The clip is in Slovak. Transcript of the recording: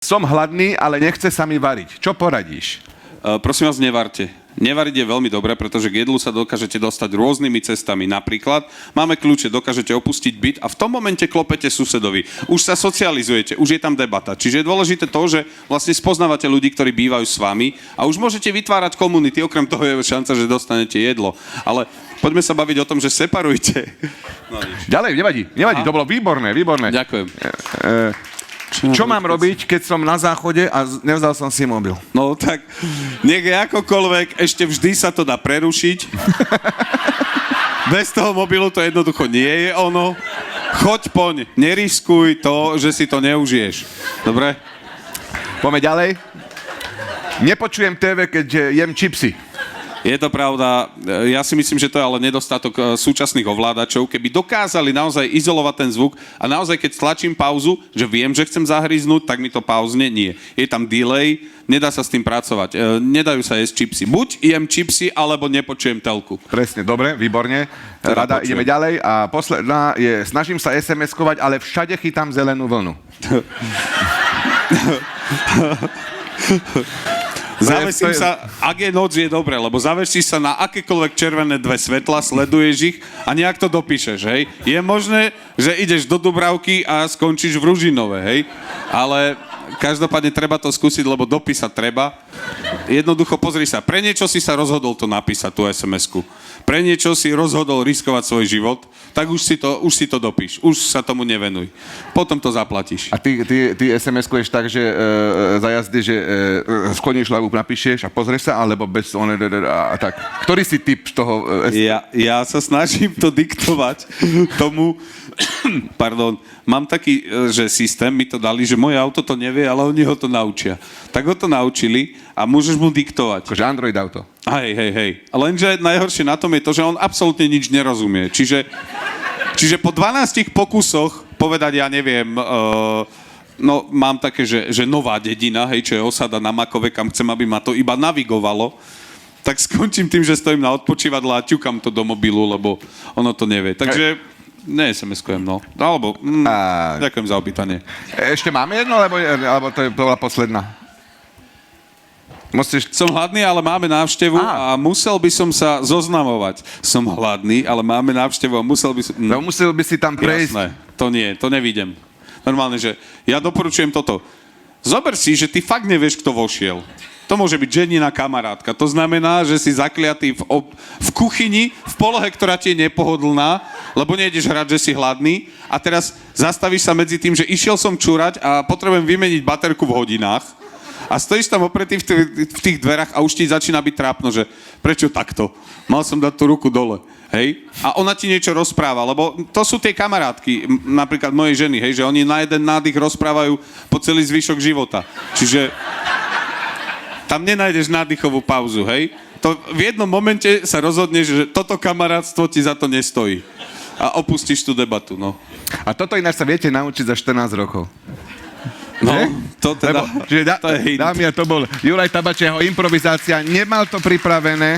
Som hladný, ale nechce sa mi variť. Čo poradíš? Prosím vás, nevarte. Nevariť je veľmi dobré, pretože k jedlu sa dokážete dostať rôznymi cestami. Napríklad máme kľúče, dokážete opustiť byt a v tom momente klopete susedovi. Už sa socializujete, už je tam debata. Čiže je dôležité to, že vlastne spoznávate ľudí, ktorí bývajú s vami a už môžete vytvárať komunity. Okrem toho je šanca, že dostanete jedlo. Ale poďme sa baviť o tom, že separujte. No, Ďalej, nevadí. To bolo výborné. Ďakujem. Čo mám robiť, keď som na záchode a nevzal som si mobil? No tak, nech je akokoľvek, ešte vždy sa to dá prerušiť. Bez toho mobilu to jednoducho nie je ono. Choď poň, neriskuj to, že si to neužiješ. Dobre? Poďme ďalej. Nepočujem TV, keď jem čipsy. Je to pravda, ja si myslím, že to je ale nedostatok súčasných ovládačov. Keby dokázali naozaj izolovať ten zvuk a naozaj keď stlačím pauzu, že viem, že chcem zahryznúť, tak mi to pauzne, nie. Je tam delay, nedá sa s tým pracovať. Nedajú sa jesť čipsy. Buď jem čipsy, alebo nepočujem telku. Presne, dobre, výborne. Rada, ideme ďalej. A posledná je, snažím sa SMS-kovať, ale všade chytám zelenú vlnu. Zavesím sa, ak je noc, je dobre, lebo zavesíš sa na akékoľvek červené dve svetla, sleduješ ich a nejak to dopíšeš, hej. Je možné, že ideš do Dubravky a skončíš v Ružinove, hej. Ale každopádne treba to skúsiť, lebo dopísať treba. Jednoducho pozri sa, pre niečo si sa rozhodol to napísať, tú SMS-ku. Pre niečo si rozhodol riskovať svoj život, tak už si to dopíš. Už sa tomu nevenuj. Potom to zaplatíš. A ty SMS-kuješ tak, že za jazdy, že skloníš hlavu, napíšeš a pozrieš sa, alebo bez a tak. Ktorý si typ z toho? Ja sa snažím to diktovať tomu, pardon, mám taký, že systém, mi to dali, že moje auto to nevie, ale oni ho to naučia. Tak ho to naučili a môžeš mu diktovať. Akože Android auto. Hej. Lenže najhoršie na tom je to, že on absolútne nič nerozumie. Čiže po 12 pokusoch povedať, ja neviem, no mám také, že nová dedina, hej, čo je osada na Makove, kam chcem, aby ma to iba navigovalo, tak skončím tým, že stojím na odpočívadle a ťukam to do mobilu, lebo ono to nevie. Takže ne-SMS-kujem, no. Alebo, ďakujem za opýtanie. Ešte máme jedno, alebo to bola posledná? Som hladný, ale máme návštevu a musel by som sa zoznamovať. Som hladný, ale máme návštevu a musel by som... No, musel by si tam prejsť. Jasné, to nevidím. Normálne, že ja doporučujem toto. Zober si, že ty fakt nevieš, kto vošiel. To môže byť ženina kamarátka. To znamená, že si zakliatý v kuchyni, v polohe, ktorá ti je nepohodlná, lebo nejdeš hrať, že si hladný a teraz zastavíš sa medzi tým, že išiel som čúrať a potrebujem vymeniť baterku v hodinách a stojíš tam opretý v tých dverách a už ti začína byť trápno, že prečo takto? Mal som dať tú ruku dole, hej? A ona ti niečo rozpráva, lebo to sú tie kamarátky, napríklad mojej ženy, hej, že oni na jeden nádych rozprávajú po celý zvyšok života. Čiže tam nenájdeš nádychovú pauzu, hej? To v jednom momente sa rozhodneš, že toto kamarátstvo ti za to nestojí. A opustíš tú debatu, no. A toto ináč sa viete naučiť za 14 rokov. No, to teda, Lebo, to je hint. dámy, a to bol Juraj Tabač, jeho improvizácia, nemal to pripravené.